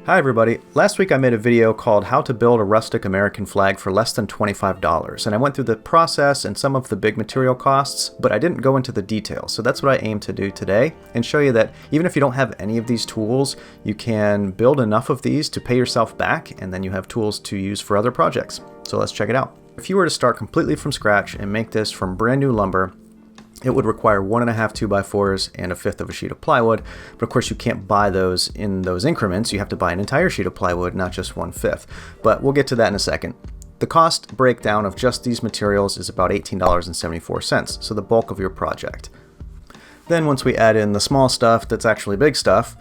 Hi everybody. Last week I made a video called How to Build a Rustic American Flag for Less Than $25, and I went through the process and some of the big material costs, but I didn't go into the details. So that's what I aim to do today and show you that even if you don't have any of these tools, you can build enough of these to pay yourself back, and then you have tools to use for other projects. So let's check it out. If you were to start completely from scratch and make this from brand new lumber, it would require 1.5 2x4s and 1/5 of a sheet of plywood, but of course you can't buy those in those increments. You have to buy an entire sheet of plywood, not just 1/5. But we'll get to that in a second. The cost breakdown of just these materials is about $18.74, so the bulk of your project. Then once we add in the small stuff that's actually big stuff,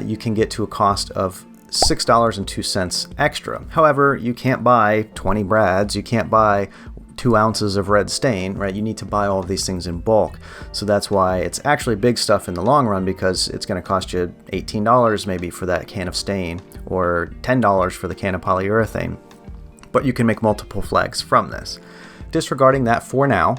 you can get to a cost of $6.02 extra. However, you can't buy 20 brads, you can't buy 2 ounces of red stain, right? You need to buy all of these things in bulk. So that's why it's actually big stuff in the long run, because it's going to cost you $18 maybe for that can of stain, or $10 for the can of polyurethane. But you can make multiple flags from this. Disregarding that for now,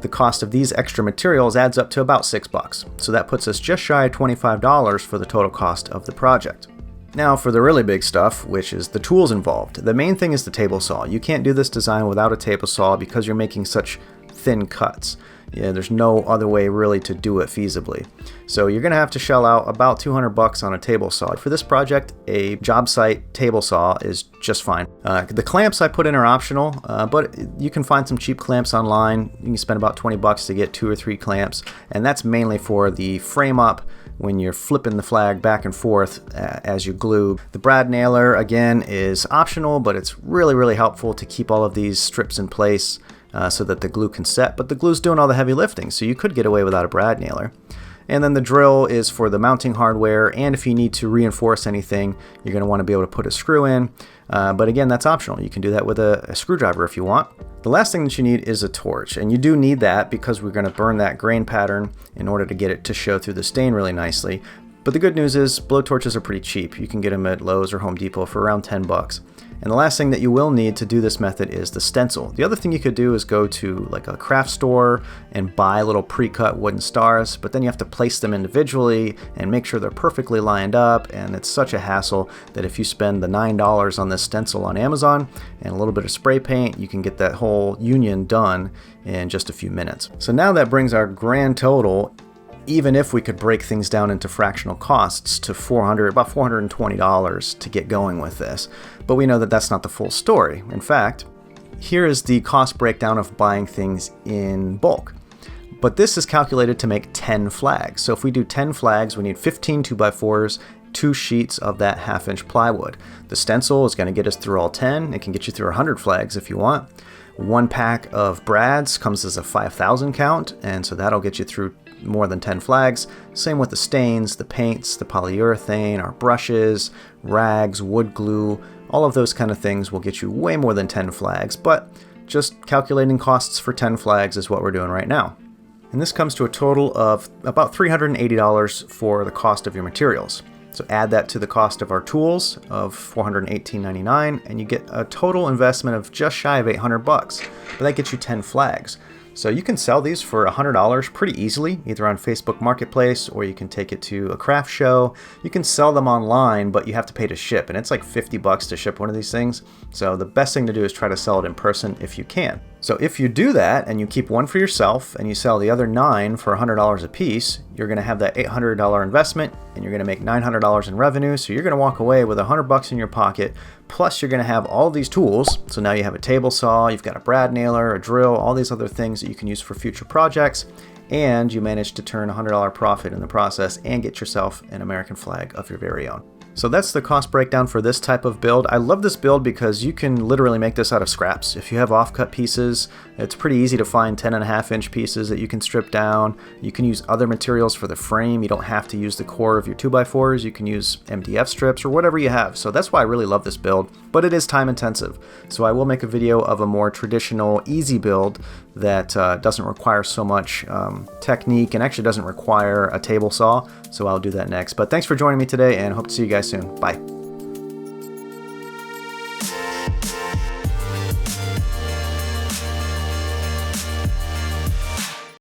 the cost of these extra materials adds up to about $6. So that puts us just shy of $25 for the total cost of the project. Now for the really big stuff, which is the tools involved. The main thing is the table saw. You can't do this design without a table saw because you're making such thin cuts. Yeah, there's no other way really to do it feasibly. So you're going to have to shell out about $200 on a table saw. For this project, a job site table saw is just fine. The clamps I put in are optional, but you can find some cheap clamps online. You can spend about $20 to get 2 or 3 clamps, and that's mainly for the frame up when you're flipping the flag back and forth as you glue. The brad nailer, again, is optional, but it's really helpful to keep all of these strips in place so that the glue can set, but the glue's doing all the heavy lifting, so you could get away without a brad nailer. And then the drill is for the mounting hardware, and if you need to reinforce anything, you're going to want to be able to put a screw in, but again, that's optional. You can do that with a screwdriver if you want. The last thing that you need is a torch, and you do need that because we're going to burn that grain pattern in order to get it to show through the stain really nicely. But the good news is blow torches are pretty cheap. You can get them at Lowe's or Home Depot for around $10. And the last thing that you will need to do this method is the stencil. The other thing you could do is go to like a craft store and buy little pre-cut wooden stars, but then you have to place them individually and make sure they're perfectly lined up, and it's such a hassle that if you spend the $9 on this stencil on Amazon and a little bit of spray paint, you can get that whole union done in just a few minutes. So now that brings our grand total, even if we could break things down into fractional costs, to about $420 to get going with this. But we know that that's not the full story. In fact, here is the cost breakdown of buying things in bulk. But this is calculated to make 10 flags. So if we do 10 flags, we need 15 2x4s, 2 sheets of that 1/2-inch plywood. The stencil is going to get us through all 10. It can get you through 100 flags if you want. 1 pack of brads comes as a 5,000 count, and so that'll get you through more than 10 flags. Same with the stains, the paints, the polyurethane, our brushes, rags, wood glue, all of those kind of things will get you way more than 10 flags, but just calculating costs for 10 flags is what we're doing right now. And this comes to a total of about $380 for the cost of your materials. So add that to the cost of our tools of $418.99, and you get a total investment of just shy of $800, but that gets you 10 flags. So you can sell these for $100 pretty easily, either on Facebook Marketplace, or you can take it to a craft show. You can sell them online, but you have to pay to ship, and it's like $50 to ship one of these things. So the best thing to do is try to sell it in person if you can. So if you do that and you keep one for yourself and you sell the other 9 for $100 a piece, you're going to have that $800 investment, and you're going to make $900 in revenue. So you're going to walk away with $100 in your pocket. Plus you're going to have all these tools. So now you have a table saw, you've got a brad nailer, a drill, all these other things that you can use for future projects. And you managed to turn a $100 profit in the process and get yourself an American flag of your very own. So that's the cost breakdown for this type of build. I love this build because you can literally make this out of scraps. If you have offcut pieces, it's pretty easy to find 10.5-inch pieces that you can strip down. You can use other materials for the frame. You don't have to use the core of your 2x4s. You can use MDF strips or whatever you have. So that's why I really love this build, but it is time intensive. So I will make a video of a more traditional, easy build that doesn't require so much technique and actually doesn't require a table saw. So I'll do that next. But thanks for joining me today, and hope to see you guys soon. Bye.